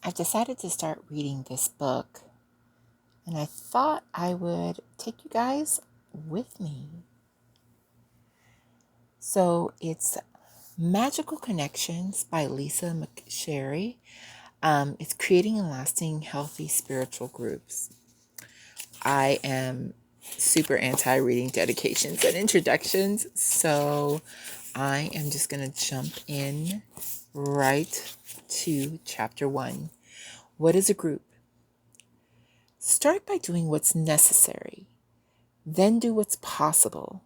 I've decided to start reading this book, and I thought I would take you guys with me. So it's Magical Connections by Lisa McSherry. It's creating and lasting healthy spiritual groups. I am super anti reading dedications and introductions, so I am just going to jump in right to chapter 1. What is a group? Start by doing what's necessary, then do what's possible,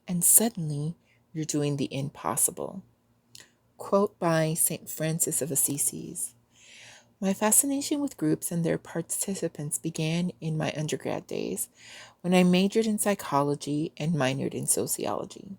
and suddenly you're doing the impossible. Quote by St. Francis of Assisi. My fascination with groups and their participants began in my undergrad days when I majored in psychology and minored in sociology.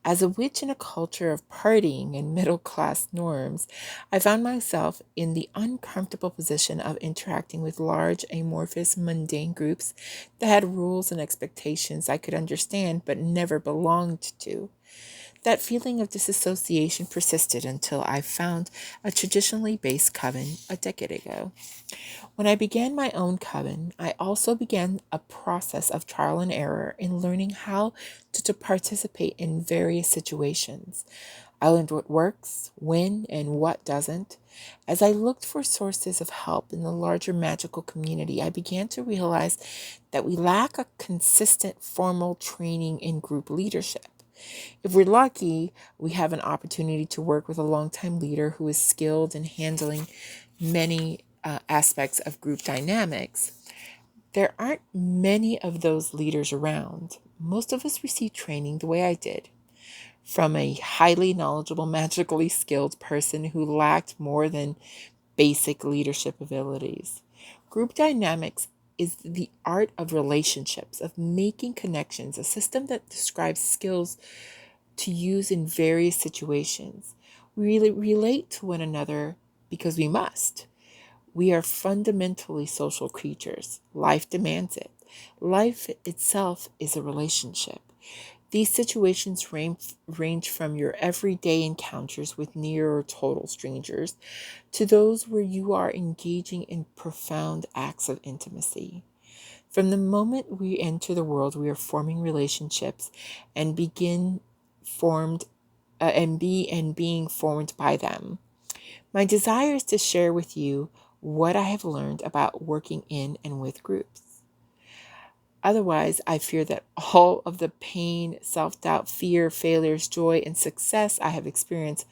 As a witch in a culture of partying and middle class norms, I found myself in the uncomfortable position of interacting with large, amorphous, mundane groups that had rules and expectations I could understand but never belonged to. That feeling of disassociation persisted until I found a traditionally based coven a decade ago. When I began my own coven, I also began a process of trial and error in learning how to participate in various situations. I learned what works, when, and what doesn't. As I looked for sources of help in the larger magical community, I began to realize that we lack a consistent formal training in group leadership. If we're lucky, we have an opportunity to work with a longtime leader who is skilled in handling many aspects of group dynamics. There aren't many of those leaders around. Most of us receive training the way I did, from a highly knowledgeable, magically skilled person who lacked more than basic leadership abilities. Group dynamics is the art of relationships, of making connections, a system that describes skills to use in various situations. We really relate to one another because we must. We are fundamentally social creatures. Life demands it. Life itself is a relationship. These situations range from your everyday encounters with near or total strangers to those where you are engaging in profound acts of intimacy. From the moment we enter the world, we are forming relationships and begin formed and being formed by them. My desire is to share with you what I have learned about working in and with groups. Otherwise, I fear that all of the pain, self-doubt, fear, failures, joy, and success I have experienced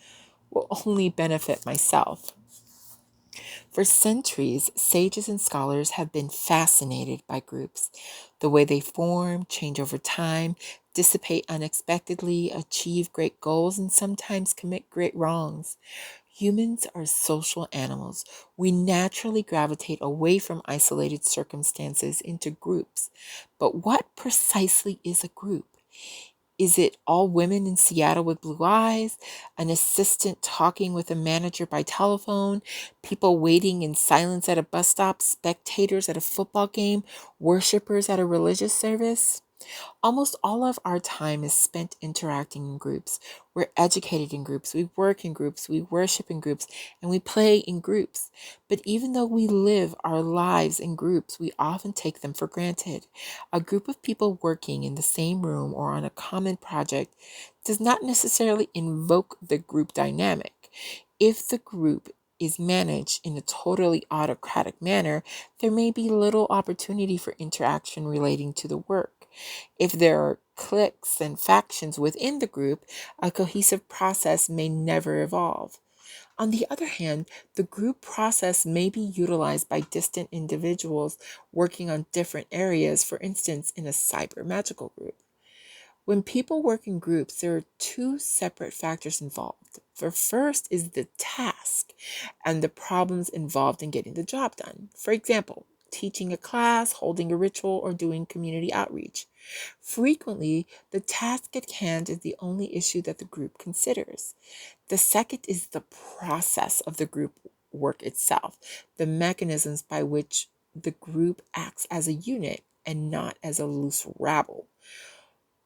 will only benefit myself. For centuries, sages and scholars have been fascinated by groups, the way they form, change over time, dissipate unexpectedly, achieve great goals, and sometimes commit great wrongs. Humans are social animals. We naturally gravitate away from isolated circumstances into groups. But what precisely is a group? Is it all women in Seattle with blue eyes, an assistant talking with a manager by telephone, people waiting in silence at a bus stop, spectators at a football game, worshipers at a religious service? Almost all of our time is spent interacting in groups. We're educated in groups, we work in groups, we worship in groups, and we play in groups. But even though we live our lives in groups, we often take them for granted. A group of people working in the same room or on a common project does not necessarily invoke the group dynamic. If the group is managed in a totally autocratic manner, there may be little opportunity for interaction relating to the work. If there are cliques and factions within the group, a cohesive process may never evolve. On the other hand, the group process may be utilized by distant individuals working on different areas, for instance, in a cyber magical group. When people work in groups, there are two separate factors involved. The first is the task and the problems involved in getting the job done. For example, teaching a class, holding a ritual, or doing community outreach. Frequently, the task at hand is the only issue that the group considers. The second is the process of the group work itself, the mechanisms by which the group acts as a unit and not as a loose rabble.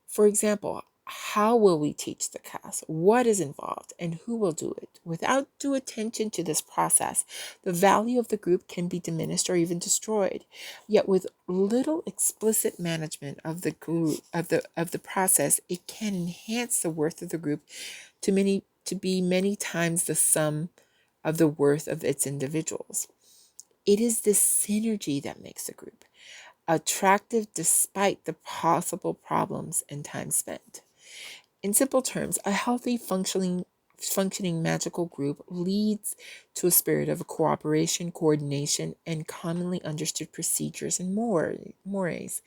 For example, How will we teach the class? What is involved and who will do it? Without due attention to this process, the value of the group can be diminished or even destroyed. Yet with little explicit management of the group of the process, it can enhance the worth of the group to be many times the sum of the worth of its individuals. It is this synergy that makes the group attractive despite the possible problems and time spent. In simple terms, a healthy functioning magical group leads to a spirit of cooperation, coordination, and commonly understood procedures and mores.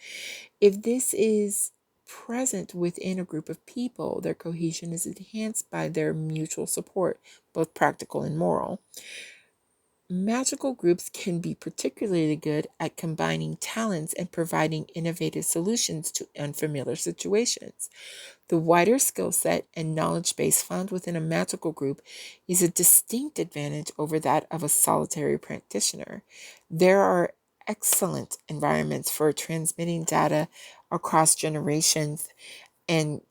If this is present within a group of people, their cohesion is enhanced by their mutual support, both practical and moral. Magical groups can be particularly good at combining talents and providing innovative solutions to unfamiliar situations. The wider skill set and knowledge base found within a magical group is a distinct advantage over that of a solitary practitioner. There are excellent environments for transmitting data across generations and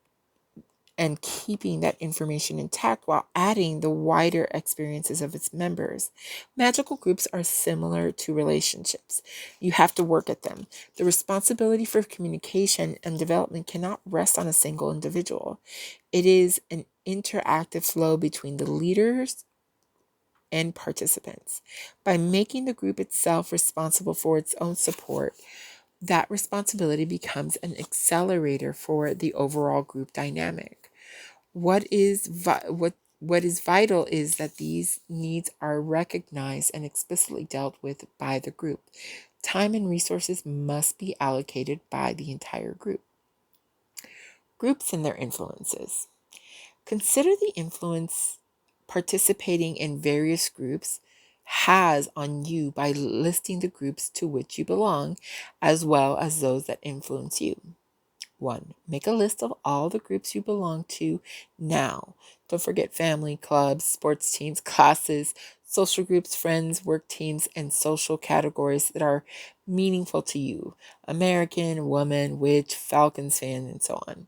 keeping that information intact while adding the wider experiences of its members. Magical groups are similar to relationships. You have to work at them. The responsibility for communication and development cannot rest on a single individual. It is an interactive flow between the leaders and participants. By making the group itself responsible for its own support, that responsibility becomes an accelerator for the overall group dynamic. What is vital is that these needs are recognized and explicitly dealt with by the group. Time and resources must be allocated by the entire group. Groups and their influences. Consider the influence participating in various groups has on you by listing the groups to which you belong, as well as those that influence you. 1. Make a list of all the groups you belong to now. Don't forget family, clubs, sports teams, classes, social groups, friends, work teams, and social categories that are meaningful to you. American, woman, witch, Falcons fan, and so on.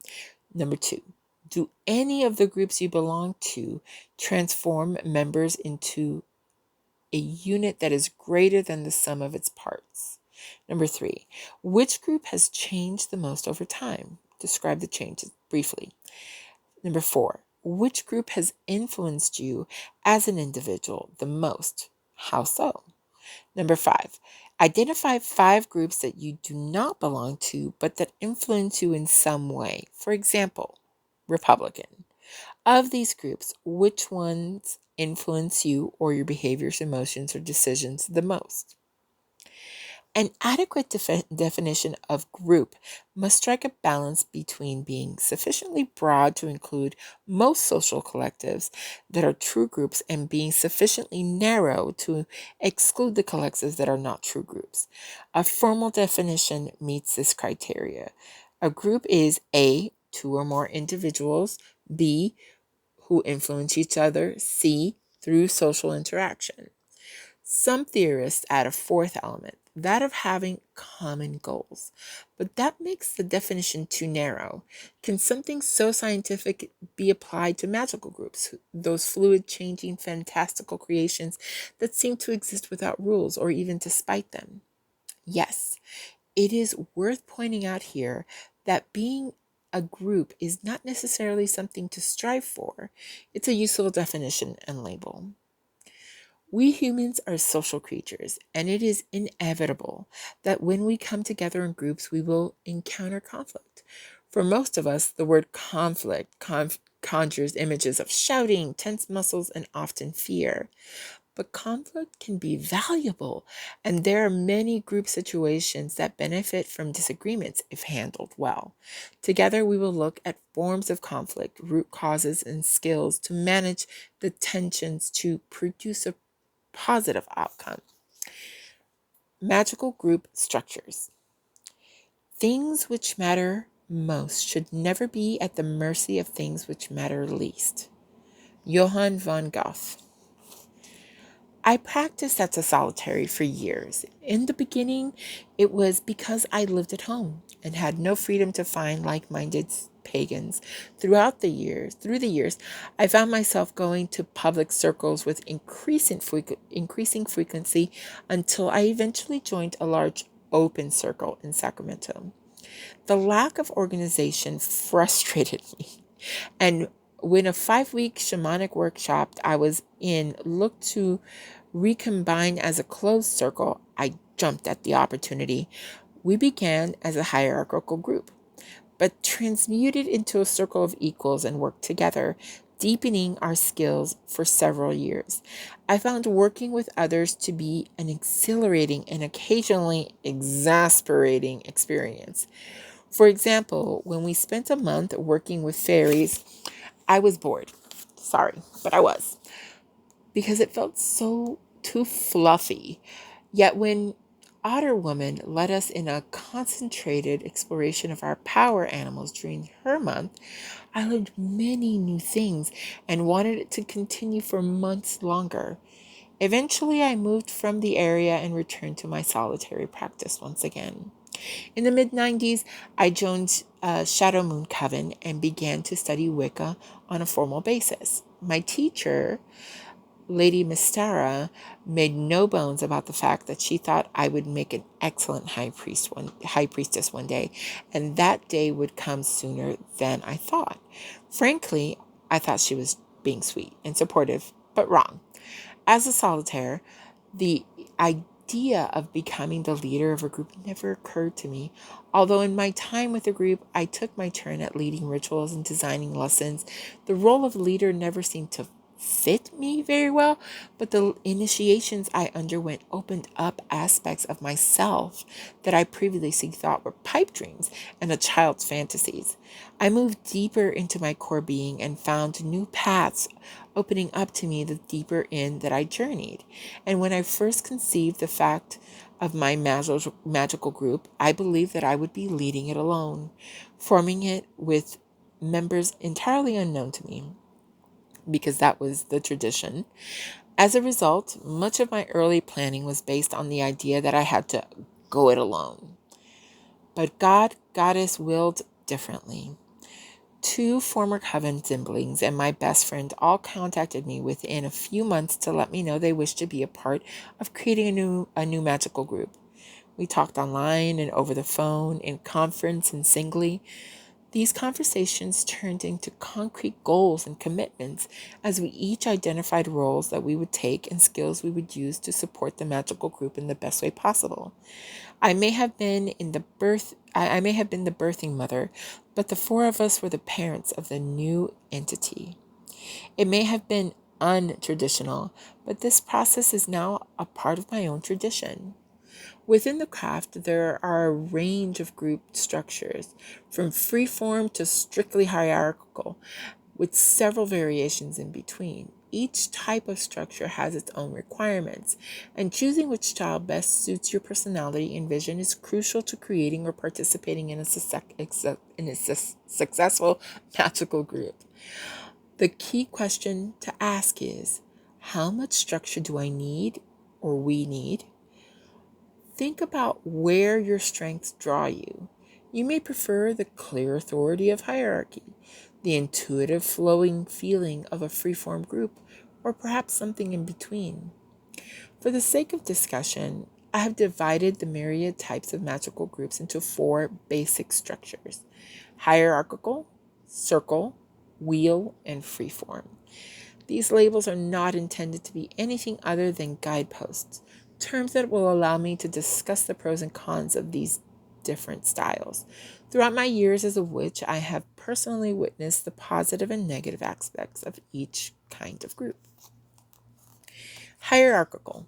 Number 2. Do any of the groups you belong to transform members into a unit that is greater than the sum of its parts? Number 3, which group has changed the most over time? Describe the changes briefly. Number 4, which group has influenced you as an individual the most? How so? Number 5, identify 5 groups that you do not belong to but that influence you in some way. For example, Republican. Of these groups, which ones influence you or your behaviors, emotions, or decisions the most? An adequate definition of group must strike a balance between being sufficiently broad to include most social collectives that are true groups and being sufficiently narrow to exclude the collectives that are not true groups. A formal definition meets this criteria. A group is A, 2 or more individuals, B, who influence each other, C, through social interaction. Some theorists add a fourth element, that of having common goals, but that makes the definition too narrow. Can something so scientific be applied to magical groups, those fluid, changing, fantastical creations that seem to exist without rules or even despite them? Yes, it is worth pointing out here that being a group is not necessarily something to strive for. It's a useful definition and label. We humans are social creatures, and it is inevitable that when we come together in groups, we will encounter conflict. For most of us, the word conflict conjures images of shouting, tense muscles, and often fear. But conflict can be valuable, and there are many group situations that benefit from disagreements if handled well. Together, we will look at forms of conflict, root causes, and skills to manage the tensions to produce a positive outcome. Magical group structures. Things which matter most should never be at the mercy of things which matter least. Johann von Goethe. I practiced as a solitary for years. In the beginning, it was because I lived at home and had no freedom to find like-minded pagans. Through the years, I found myself going to public circles with increasing frequency until I eventually joined a large open circle in Sacramento. The lack of organization frustrated me, and when a 5-week shamanic workshop I was in looked to recombine as a closed circle, I jumped at the opportunity. We began as a hierarchical group, but transmuted into a circle of equals and worked together, deepening our skills for several years. I found working with others to be an exhilarating and occasionally exasperating experience. For example, when we spent a month working with fairies, I was bored. Sorry, but I was. Because it felt so too fluffy. Yet when Otter Woman led us in a concentrated exploration of our power animals during her month, I learned many new things and wanted it to continue for months longer. Eventually, I moved from the area and returned to my solitary practice once again. In the mid-90s, I joined Shadow Moon Coven and began to study Wicca on a formal basis. My teacher, Lady Mystara, made no bones about the fact that she thought I would make an excellent high priestess one day, and that day would come sooner than I thought. Frankly, I thought she was being sweet and supportive, but wrong. As a solitaire, the idea of becoming the leader of a group never occurred to me. Although in my time with the group, I took my turn at leading rituals and designing lessons, the role of leader never seemed to fit me very well, but the initiations I underwent opened up aspects of myself that I previously thought were pipe dreams and a child's fantasies. I moved deeper into my core being and found new paths opening up to me the deeper in that I journeyed. And when I first conceived the fact of my magical group, I believed that I would be leading it alone, forming it with members entirely unknown to me, because that was the tradition. As a result, much of my early planning was based on the idea that I had to go it alone. But Goddess willed differently. 2 former coven siblings and my best friend all contacted me within a few months to let me know they wished to be a part of creating a new magical group. We talked online and over the phone, in conference and singly. These conversations turned into concrete goals and commitments as we each identified roles that we would take and skills we would use to support the magical group in the best way possible. I may have been the birthing mother, but the 4 of us were the parents of the new entity. It may have been untraditional, but this process is now a part of my own tradition. Within the craft, there are a range of group structures, from free-form to strictly hierarchical, with several variations in between. Each type of structure has its own requirements, and choosing which style best suits your personality and vision is crucial to creating or participating in a successful magical group. The key question to ask is, how much structure do I need or we need? Think about where your strengths draw you. You may prefer the clear authority of hierarchy, the intuitive flowing feeling of a free-form group, or perhaps something in between. For the sake of discussion, I have divided the myriad types of magical groups into 4 basic structures: hierarchical, circle, wheel, and freeform. These labels are not intended to be anything other than guideposts, terms that will allow me to discuss the pros and cons of these different styles. Throughout my years as a witch, I have personally witnessed the positive and negative aspects of each kind of group. Hierarchical.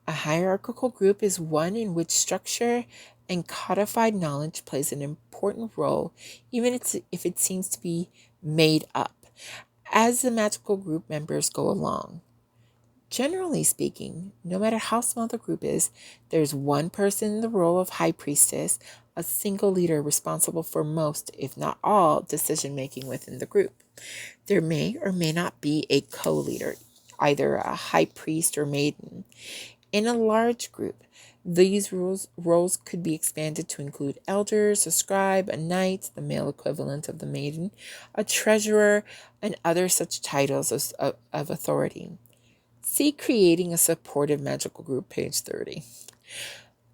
A hierarchical group is one in which structure and codified knowledge plays an important role, even if it seems to be made up, as the magical group members go along. Generally speaking, no matter how small the group is, there's one person in the role of high priestess, a single leader responsible for most, if not all, decision making within the group. There may or may not be a co-leader. either a high priest or maiden. In a large group, these roles could be expanded to include elders, a scribe, a knight, the male equivalent of the maiden, a treasurer, and other such titles of authority. See Creating a Supportive Magical Group, page 30.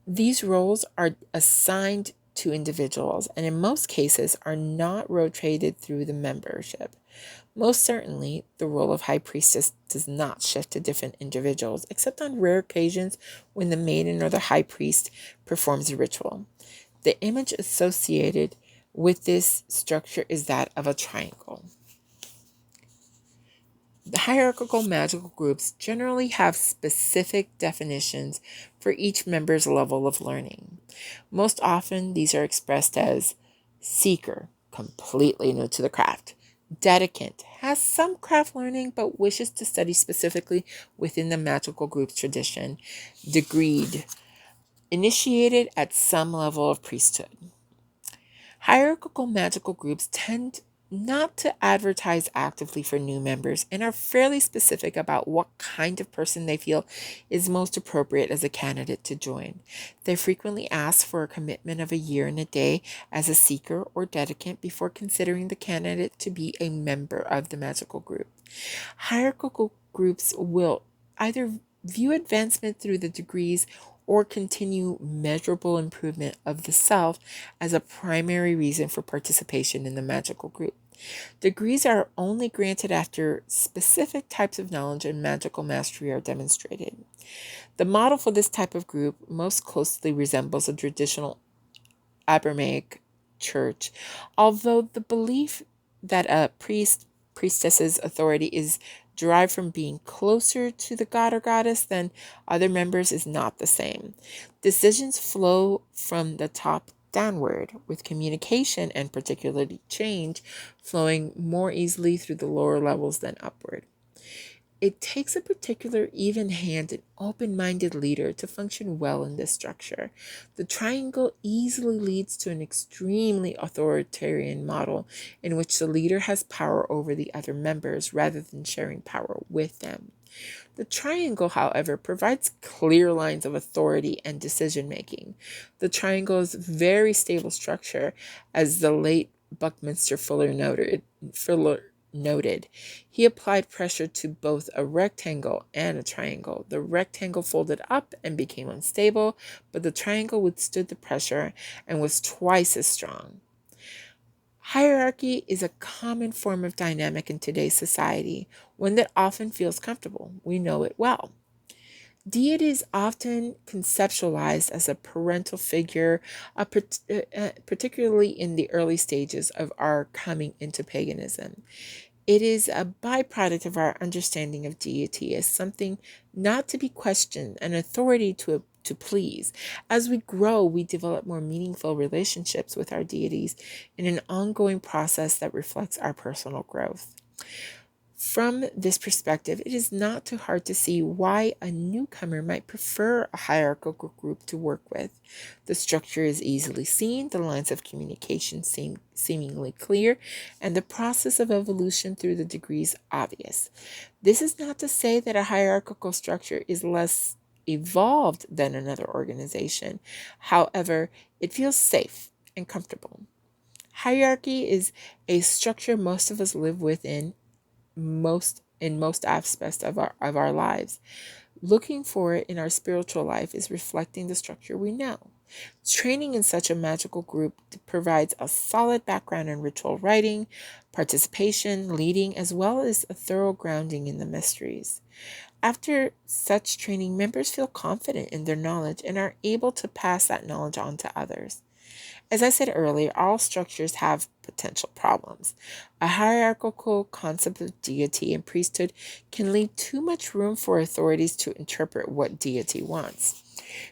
These roles are assigned to individuals and in most cases are not rotated through the membership. Most certainly, the role of high priestess does not shift to different individuals, except on rare occasions when the maiden or the high priest performs a ritual. The image associated with this structure is that of a triangle. The hierarchical magical groups generally have specific definitions for each member's level of learning. Most often, these are expressed as seeker, completely new to the craft; dedicant, has some craft learning but wishes to study specifically within the magical group's tradition; degreed, initiated at some level of priesthood. Hierarchical magical groups tend not to advertise actively for new members and are fairly specific about what kind of person they feel is most appropriate as a candidate to join. They frequently ask for a commitment of a year and a day as a seeker or dedicant before considering the candidate to be a member of the magical group. Hierarchical groups will either view advancement through the degrees or continue measurable improvement of the self as a primary reason for participation in the magical group. Degrees are only granted after specific types of knowledge and magical mastery are demonstrated. The model for this type of group most closely resembles a traditional Abrahamic church, although the belief that a priestess's authority is derived from being closer to the god or goddess than other members is not the same. Decisions flow from the top downward, with communication and particularly change flowing more easily through the lower levels than upward. It takes a particular even-handed, open-minded leader to function well in this structure. The triangle easily leads to an extremely authoritarian model in which the leader has power over the other members rather than sharing power with them. The triangle, however, provides clear lines of authority and decision-making. The triangle is a very stable structure, as the late Buckminster Fuller noted. He applied pressure to both a rectangle and a triangle. The rectangle folded up and became unstable, but the triangle withstood the pressure and was twice as strong. Hierarchy is a common form of dynamic in today's society, one that often feels comfortable. We know it well. Deity is often conceptualized as a parental figure, particularly in the early stages of our coming into paganism. It is a byproduct of our understanding of deity as something not to be questioned, an authority to please. As we grow, we develop more meaningful relationships with our deities in an ongoing process that reflects our personal growth. From this perspective, it is not too hard to see why a newcomer might prefer a hierarchical group to work with. The structure is easily seen, the lines of communication seem seemingly clear, and the process of evolution through the degrees obvious. This is not to say that a hierarchical structure is less evolved than another organization. However, it feels safe and comfortable. Hierarchy is a structure most of us live within most aspects of our lives. Looking for it in our spiritual life is reflecting the structure we know. Training in such a magical group provides a solid background in ritual writing, participation, leading, as well as a thorough grounding in the mysteries. After such training, members feel confident in their knowledge and are able to pass that knowledge on to others. As I said earlier, all structures have potential problems. A hierarchical concept of deity and priesthood can leave too much room for authorities to interpret what deity wants.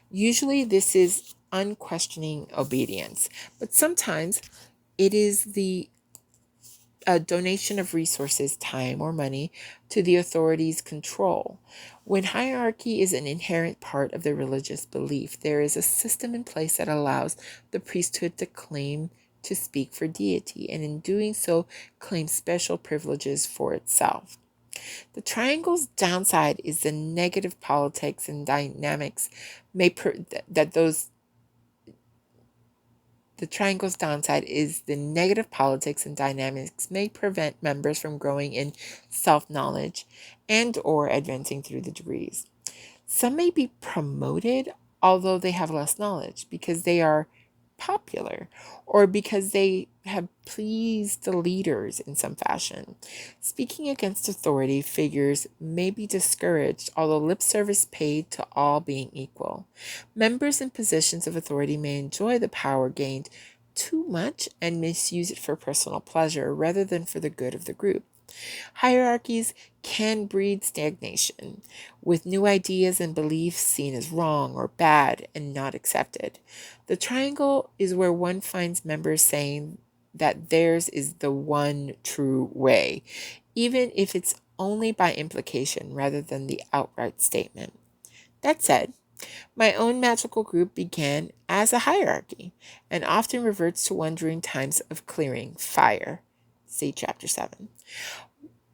Usually, this is unquestioning obedience, but sometimes it is the donation of resources, time, or money to the authorities' control. When hierarchy is an inherent part of the religious belief, there is a system in place that allows the priesthood to claim to speak for deity, and in doing so, claim special privileges for itself. The triangle's downside is the negative politics and dynamics may that those the triangle's downside is the negative politics and dynamics may prevent members from growing in self-knowledge and or advancing through the degrees. Some may be promoted, although they have less knowledge, because they are popular or because they have pleased the leaders in some fashion. Speaking against authority figures may be discouraged, although lip service paid to all being equal. Members in positions of authority may enjoy the power gained too much and misuse it for personal pleasure rather than for the good of the group. Hierarchies can breed stagnation, with new ideas and beliefs seen as wrong or bad and not accepted. The triangle is where one finds members saying that theirs is the one true way, even if it's only by implication rather than the outright statement. That said, my own magical group began as a hierarchy and often reverts to one during times of clearing fire. See Chapter 7.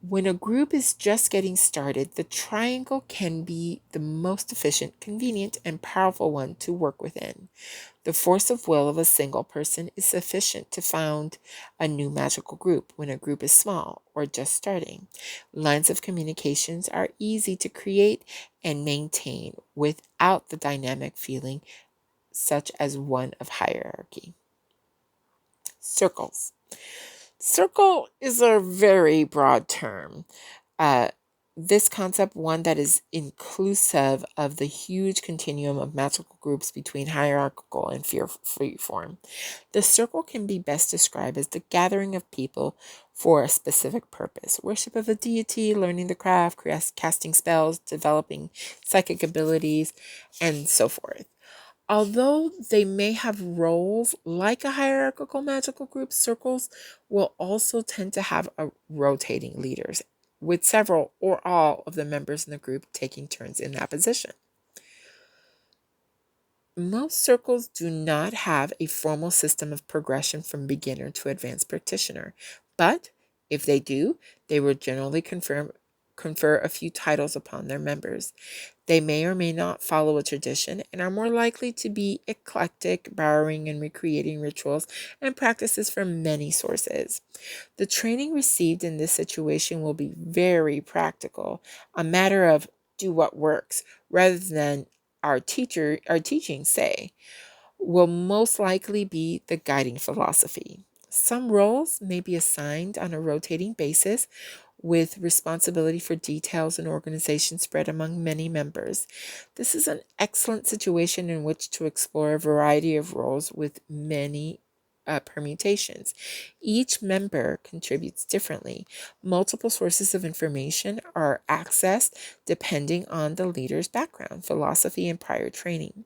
When a group is just getting started, the triangle can be the most efficient, convenient, and powerful one to work within. The force of will of a single person is sufficient to found a new magical group when a group is small or just starting. Lines of communications are easy to create and maintain without the dynamic feeling such as one of hierarchy. Circles. Circle is a very broad term. Uh, this concept, one that is inclusive of the huge continuum of magical groups between hierarchical and free form. The circle can be best described as the gathering of people for a specific purpose: worship of a deity, learning the craft, casting spells, developing psychic abilities, and so forth. Although they may have roles like a hierarchical magical group, circles will also tend to have a rotating leaders, with several or all of the members in the group taking turns in that position. Most circles do not have a formal system of progression from beginner to advanced practitioner, but if they do, they will generally confer a few titles upon their members. They may or may not follow a tradition and are more likely to be eclectic, borrowing and recreating rituals and practices from many sources. The training received in this situation will be very practical, a matter of do what works, rather than our teachings say, will most likely be the guiding philosophy. Some roles may be assigned on a rotating basis, with responsibility for details and organization spread among many members. This is an excellent situation in which to explore a variety of roles with many permutations. Each member contributes differently. Multiple sources of information are accessed depending on the leader's background, philosophy, and prior training.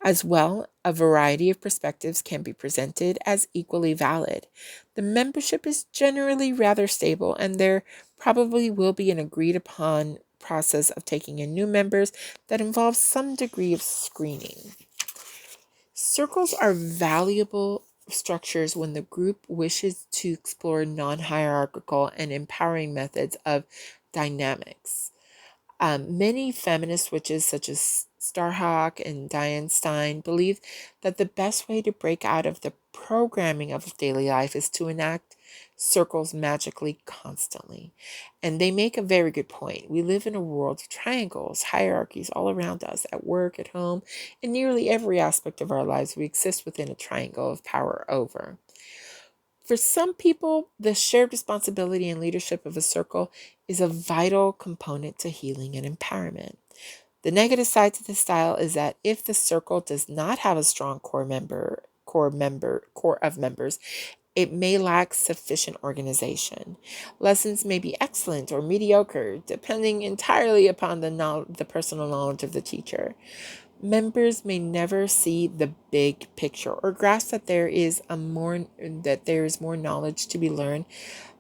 As well, a variety of perspectives can be presented as equally valid. The membership is generally rather stable, and there probably will be an agreed upon process of taking in new members that involves some degree of screening. Circles are valuable structures when the group wishes to explore non-hierarchical and empowering methods of dynamics. Many feminist witches, such as Starhawk and Diane Stein, believe that the best way to break out of the programming of daily life is to enact circles magically constantly. And they make a very good point. We live in a world of triangles, hierarchies all around us, at work, at home, in nearly every aspect of our lives. We exist within a triangle of power over. For some people, the shared responsibility and leadership of a circle is a vital component to healing and empowerment. The negative side to this style is that if the circle does not have a strong core of members, it may lack sufficient organization. Lessons may be excellent or mediocre, depending entirely upon the personal knowledge of the teacher. Members may never see the big picture or grasp that there is more knowledge to be learned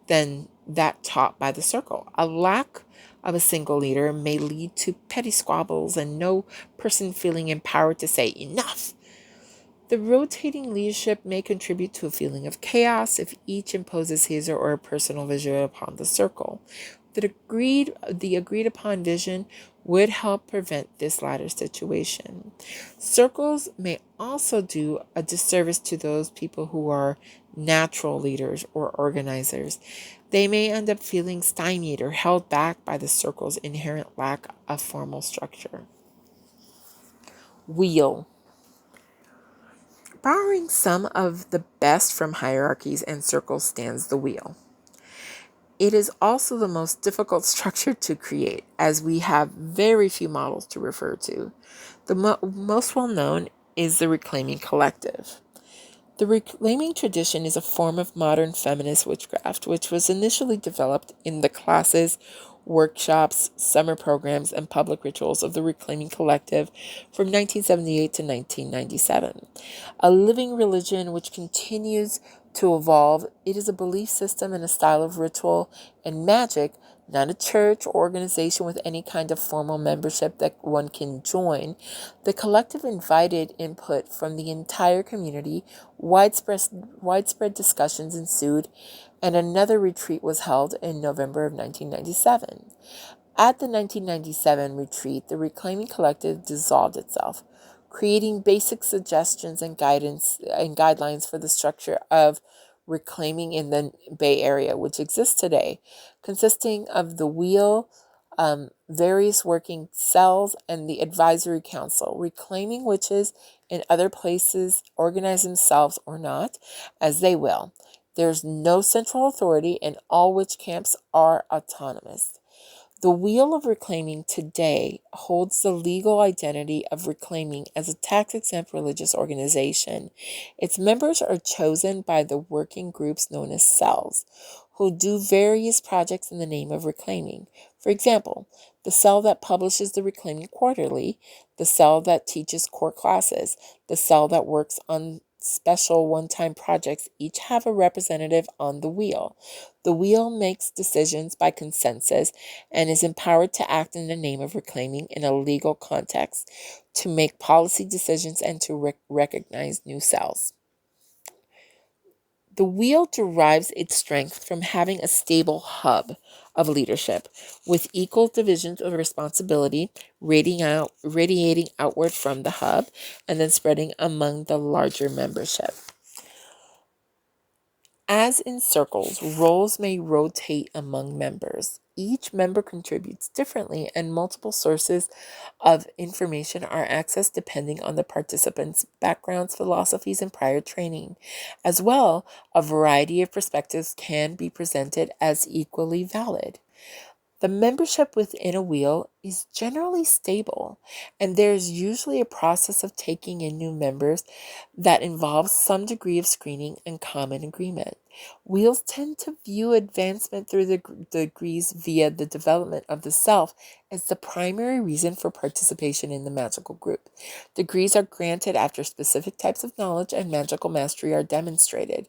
than that taught by the circle. A lack of a single leader may lead to petty squabbles and no person feeling empowered to say enough. The rotating leadership may contribute to a feeling of chaos if each imposes his or her personal vision upon the circle. the agreed upon vision would help prevent this latter situation. Circles may also do a disservice to those people who are natural leaders or organizers. They may end up feeling stymied or held back by the circle's inherent lack of formal structure. Wheel. Borrowing some of the best from hierarchies and circles stands the wheel. It is also the most difficult structure to create, as we have very few models to refer to. The most well known is the Reclaiming Collective. The reclaiming tradition is a form of modern feminist witchcraft, which was initially developed in the classes, workshops, summer programs, and public rituals of the Reclaiming Collective from 1978 to 1997. A living religion which continues to evolve, it is a belief system and a style of ritual and magic, not a church or organization with any kind of formal membership that one can join. The collective invited input from the entire community. Widespread discussions ensued, and another retreat was held in November of 1997. At the 1997 retreat, the Reclaiming Collective dissolved itself, creating basic suggestions and guidelines for the structure of reclaiming in the Bay Area, which exists today, consisting of the wheel, various working cells, and the advisory council. Reclaiming witches in other places organize themselves or not, as they will. There's no central authority, and all witch camps are autonomous. The Wheel of Reclaiming today holds the legal identity of Reclaiming as a tax-exempt religious organization. Its members are chosen by the working groups known as cells, who do various projects in the name of Reclaiming. For example, the cell that publishes the Reclaiming Quarterly, the cell that teaches core classes, the cell that works on special one-time projects each have a representative on the wheel. The wheel makes decisions by consensus and is empowered to act in the name of reclaiming in a legal context, to make policy decisions, and to recognize new cells. The wheel derives its strength from having a stable hub of leadership with equal divisions of responsibility radiating outward from the hub and then spreading among the larger membership. As in circles, roles may rotate among members. Each member contributes differently, and multiple sources of information are accessed depending on the participants' backgrounds, philosophies, and prior training. As well, a variety of perspectives can be presented as equally valid. The membership within a wheel is generally stable, and there's usually a process of taking in new members that involves some degree of screening and common agreement. Wheels tend to view advancement through the degrees via the development of the self as the primary reason for participation in the magical group. Degrees are granted after specific types of knowledge and magical mastery are demonstrated.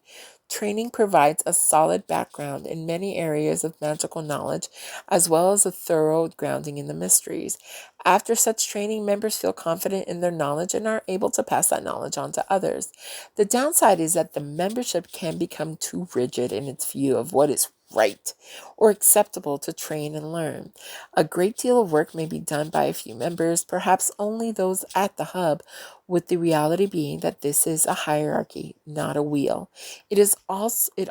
Training provides a solid background in many areas of magical knowledge, as well as a thorough grounding in the mysteries. After such training, members feel confident in their knowledge and are able to pass that knowledge on to others. The downside is that the membership can become too rigid in its view of what is right or acceptable to train and learn. A great deal of work may be done by a few members, perhaps only those at the hub, with the reality being that this is a hierarchy, not a wheel. It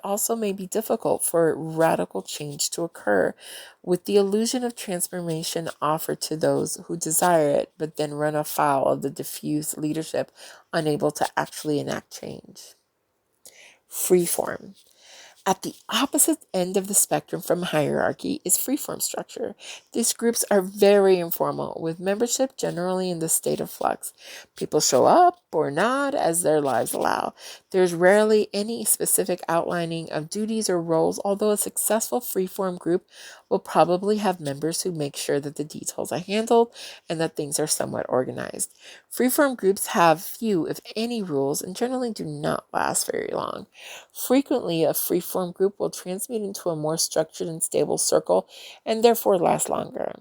also may be difficult for radical change to occur, with the illusion of transformation offered to those who desire it, but then run afoul of the diffuse leadership unable to actually enact change. Freeform. At the opposite end of the spectrum from hierarchy is freeform structure. These groups are very informal, with membership generally in the state of flux. People show up or not as their lives allow. There's rarely any specific outlining of duties or roles, although a successful freeform group will probably have members who make sure that the details are handled and that things are somewhat organized. Freeform groups have few, if any, rules and generally do not last very long. Frequently, a freeform group will transmute into a more structured and stable circle and therefore last longer.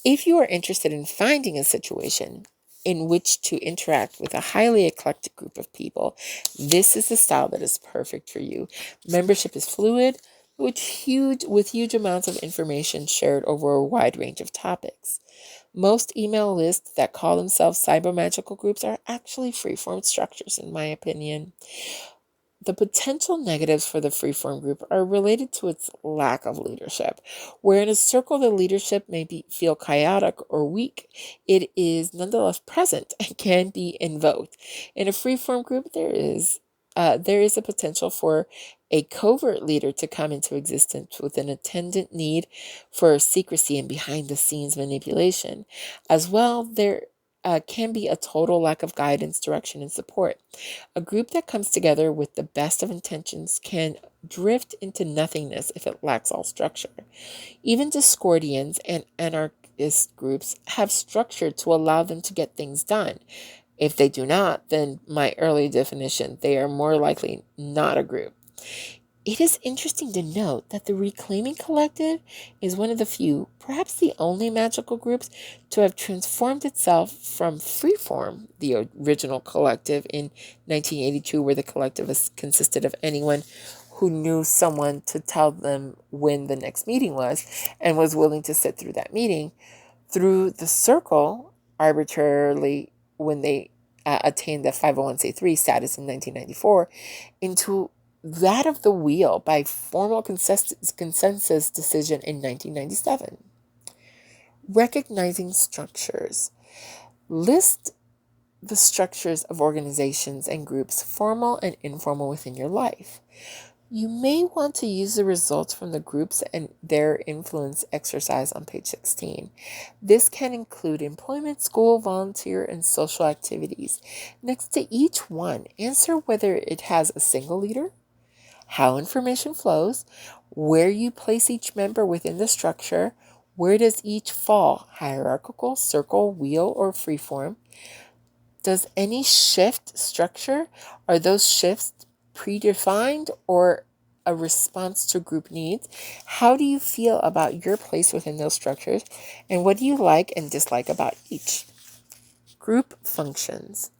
If you are interested in finding a situation in which to interact with a highly eclectic group of people, this is the style that is perfect for you. Membership is fluid, with huge amounts of information shared over a wide range of topics. Most email lists that call themselves cyber magical groups are actually freeform structures, in my opinion. The potential negatives for the freeform group are related to its lack of leadership. Where in a circle the leadership may feel chaotic or weak, it is nonetheless present and can be invoked. In a freeform group, there is a potential for a covert leader to come into existence with an attendant need for secrecy and behind the scenes manipulation. As well, there can be a total lack of guidance, direction, and support. A group that comes together with the best of intentions can drift into nothingness if it lacks all structure. Even Discordians and anarchist groups have structure to allow them to get things done. If they do not, then my early definition, they are more likely not a group. It is interesting to note that the Reclaiming Collective is one of the few, perhaps the only magical groups to have transformed itself from Freeform, the original collective in 1982, where the collective consisted of anyone who knew someone to tell them when the next meeting was and was willing to sit through that meeting, through the circle arbitrarily when they attained the 501c3 status in 1994, into that of the wheel by formal consensus decision in 1997. Recognizing structures. List the structures of organizations and groups, formal and informal, within your life. You may want to use the results from the groups and their influence exercise on page 16. This can include employment, school, volunteer, and social activities. Next to each one, answer whether it has a single leader, how information flows, where you place each member within the structure, where does each fall, hierarchical, circle, wheel, or freeform. Does any shift structure? Are those shifts predefined or a response to group needs? How do you feel about your place within those structures? And what do you like and dislike about each? Group functions.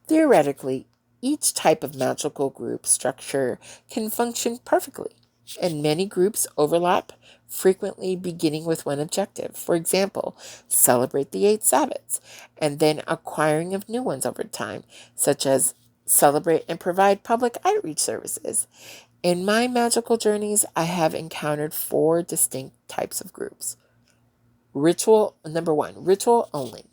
Theoretically, each type of magical group structure can function perfectly, and many groups overlap, frequently beginning with one objective. For example, celebrate the 8 Sabbaths, and then acquiring of new ones over time, such as celebrate and provide public outreach services. In my magical journeys, I have encountered 4 distinct types of groups. Number 1, ritual only.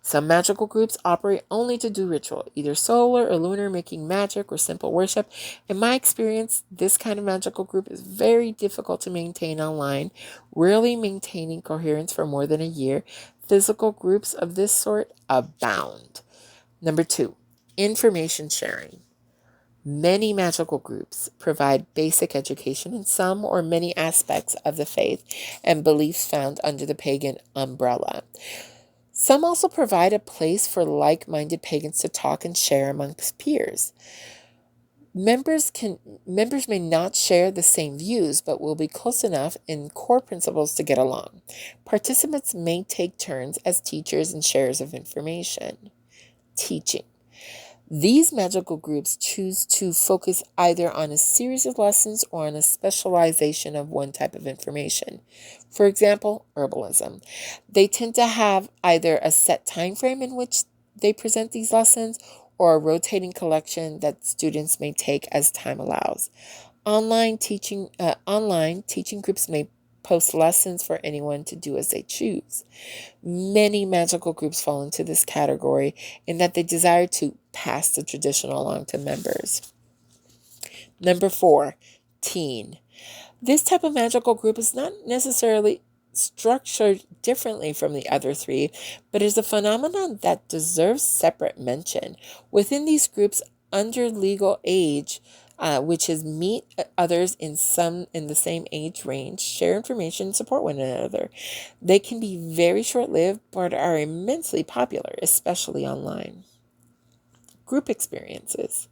Some magical groups operate only to do ritual, either solar or lunar, making magic or simple worship. In my experience, this kind of magical group is very difficult to maintain online, rarely maintaining coherence for more than a year. Physical groups of this sort abound. Number 2, information sharing. Many magical groups provide basic education in some or many aspects of the faith and beliefs found under the pagan umbrella. Some also provide a place for like-minded pagans to talk and share amongst peers. Members may not share the same views, but will be close enough in core principles to get along. Participants may take turns as teachers and sharers of information. Teaching. These magical groups choose to focus either on a series of lessons or on a specialization of one type of information. For example, herbalism. They tend to have either a set time frame in which they present these lessons or a rotating collection that students may take as time allows. Online teaching groups may post lessons for anyone to do as they choose. Many magical groups fall into this category in that they desire to pass the tradition along to members. Number 4, teen. This type of magical group is not necessarily structured differently from the other 3, but is a phenomenon that deserves separate mention. Within these groups, under legal age, which is meet others in the same age range, share information, and support one another. They can be very short-lived, but are immensely popular, especially online. Group experiences.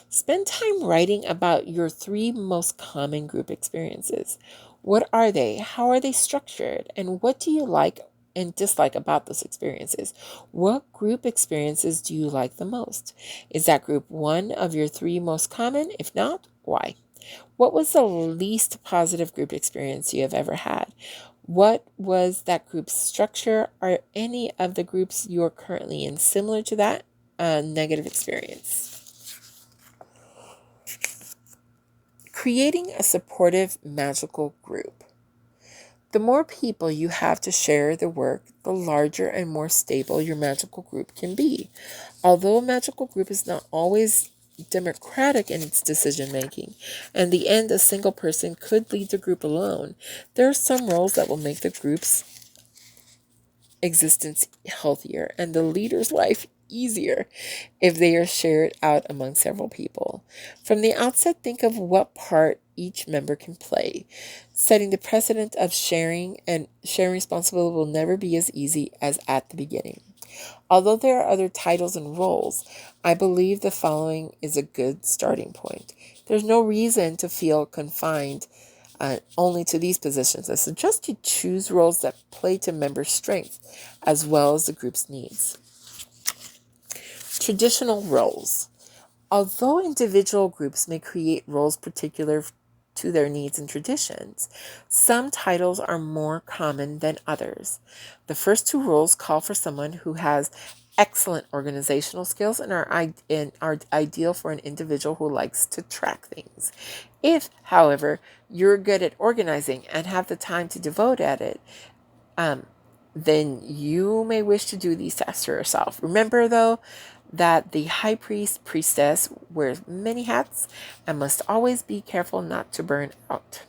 Spend time writing about your 3 most common group experiences. What are they? How are they structured? And what do you like and dislike about those experiences? What group experiences do you like the most? Is that group one of your 3 most common? If not, why? What was the least positive group experience you have ever had? What was that group's structure? Are any of the groups you're currently in similar to that negative experience? Creating a supportive magical group. The more people you have to share the work, the larger and more stable your magical group can be. Although a magical group is not always democratic in its decision making, and in the end a single person could lead the group alone, there are some roles that will make the group's existence healthier and the leader's life easier if they are shared out among several people. From the outset, think of what part each member can play. Setting the precedent of sharing and sharing responsibility will never be as easy as at the beginning. Although there are other titles and roles, I believe the following is a good starting point. There's no reason to feel confined only to these positions. I suggest you choose roles that play to member strengths as well as the group's needs. Traditional roles. Although individual groups may create roles particular to their needs and traditions, some titles are more common than others. The first two roles call for someone who has excellent organizational skills and are ideal for an individual who likes to track things. If, however, you're good at organizing and have the time to devote at it, then you may wish to do these tasks for yourself. Remember, though, that the high priestess wears many hats and must always be careful not to burn out.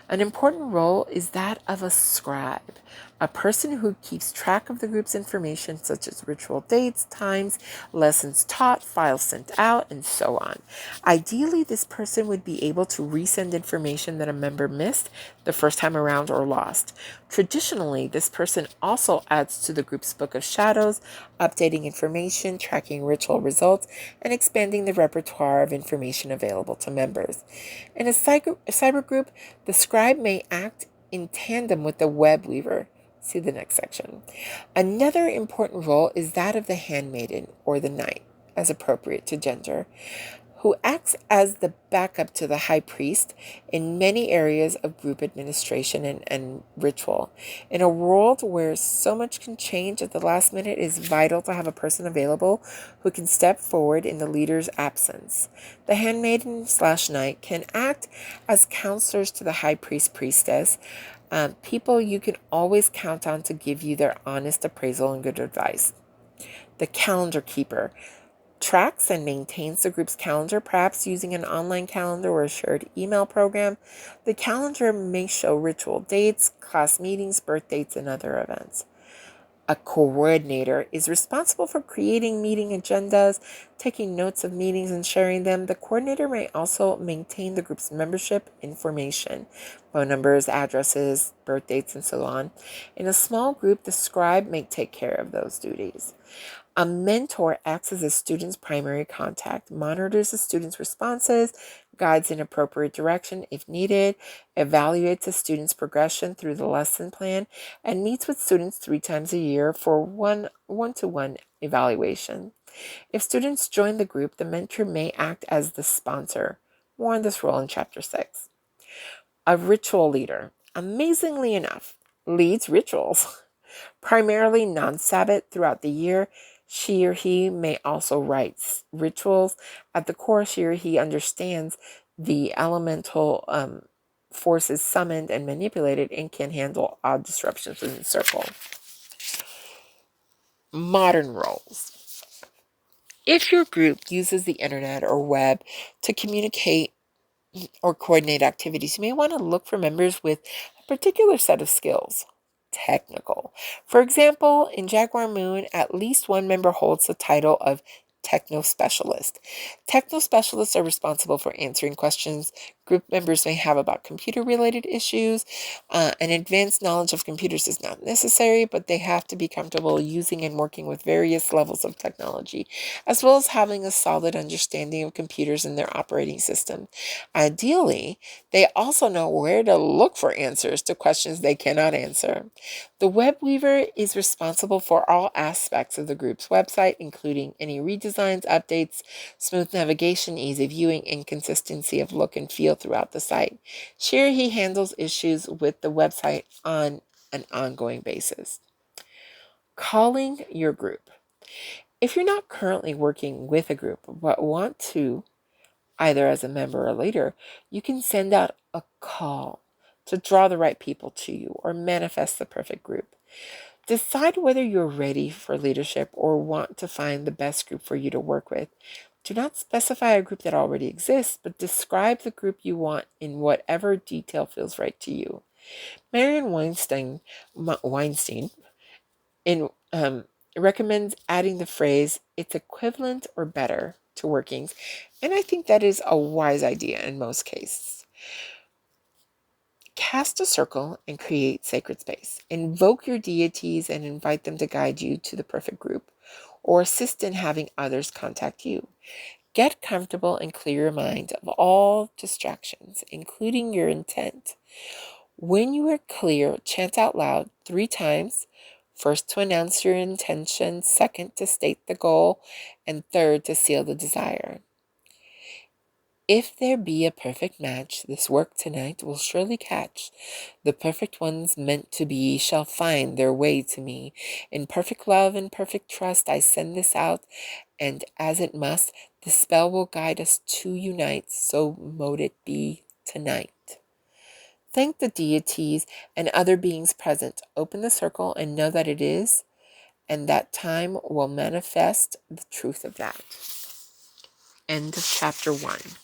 An important role is that of a scribe, a person who keeps track of the group's information, such as ritual dates, times, lessons taught, files sent out, and so on. Ideally, this person would be able to resend information that a member missed the first time around or lost. Traditionally, this person also adds to the group's book of shadows, updating information, tracking ritual results, and expanding the repertoire of information available to members. In a cyber group, the scribe may act in tandem with the web weaver. See the next section. Another important role is that of the handmaiden or the knight, as appropriate to gender, who acts as the backup to the high priest in many areas of group administration and ritual. In a world where so much can change at the last minute, it is vital to have a person available who can step forward in the leader's absence. The handmaiden/knight can act as counselors to the high priestess, people you can always count on to give you their honest appraisal and good advice. The calendar keeper tracks and maintains the group's calendar, perhaps using an online calendar or a shared email program. The calendar may show ritual dates, class meetings, birth dates, and other events. A coordinator is responsible for creating meeting agendas, taking notes of meetings, and sharing them. The coordinator may also maintain the group's membership information, phone numbers, addresses, birth dates, and so on. In a small group, the scribe may take care of those duties. A mentor acts as a student's primary contact, monitors the student's responses, guides in appropriate direction if needed, evaluates a student's progression through the lesson plan, and meets with students 3 times a year for one-to-one evaluation. If students join the group, the mentor may act as the sponsor. More on this role in Chapter 6. A ritual leader, amazingly enough, leads rituals, primarily non-Sabbath throughout the year. She or he may also write rituals. At the core, she or he understands the elemental forces summoned and manipulated and can handle odd disruptions in the circle. Modern roles. If your group uses the internet or web to communicate or coordinate activities, you may want to look for members with a particular set of skills. Technical. For example, in Jaguar Moon, at least one member holds the title of Techno Specialist. Techno Specialists are responsible for answering questions group members may have about computer-related issues. An advanced knowledge of computers is not necessary, but they have to be comfortable using and working with various levels of technology, as well as having a solid understanding of computers and their operating system. Ideally, they also know where to look for answers to questions they cannot answer. The web weaver is responsible for all aspects of the group's website, including any redesigns, updates, smooth navigation, easy viewing, and consistency of look and feel throughout the site. Here he handles issues with the website on an ongoing basis. Calling your group. If you're not currently working with a group but want to, either as a member or leader, you can send out a call to draw the right people to you or manifest the perfect group. Decide whether you're ready for leadership or want to find the best group for you to work with. Do not specify a group that already exists, but describe the group you want in whatever detail feels right to you. Marian Weinstein recommends adding the phrase, "it's equivalent or better" to workings, and I think that is a wise idea in most cases. Cast a circle and create sacred space. Invoke your deities and invite them to guide you to the perfect group, or assist in having others contact you. Get comfortable and clear your mind of all distractions, including your intent. When you are clear, chant out loud 3 times. First to announce your intention, second to state the goal, and third to seal the desire. If there be a perfect match, this work tonight will surely catch. The perfect ones meant to be shall find their way to me. In perfect love and perfect trust I send this out, and as it must, the spell will guide us to unite, so mote it be tonight. Thank the deities and other beings present. Open the circle and know that it is, and that time will manifest the truth of that. End of chapter 1.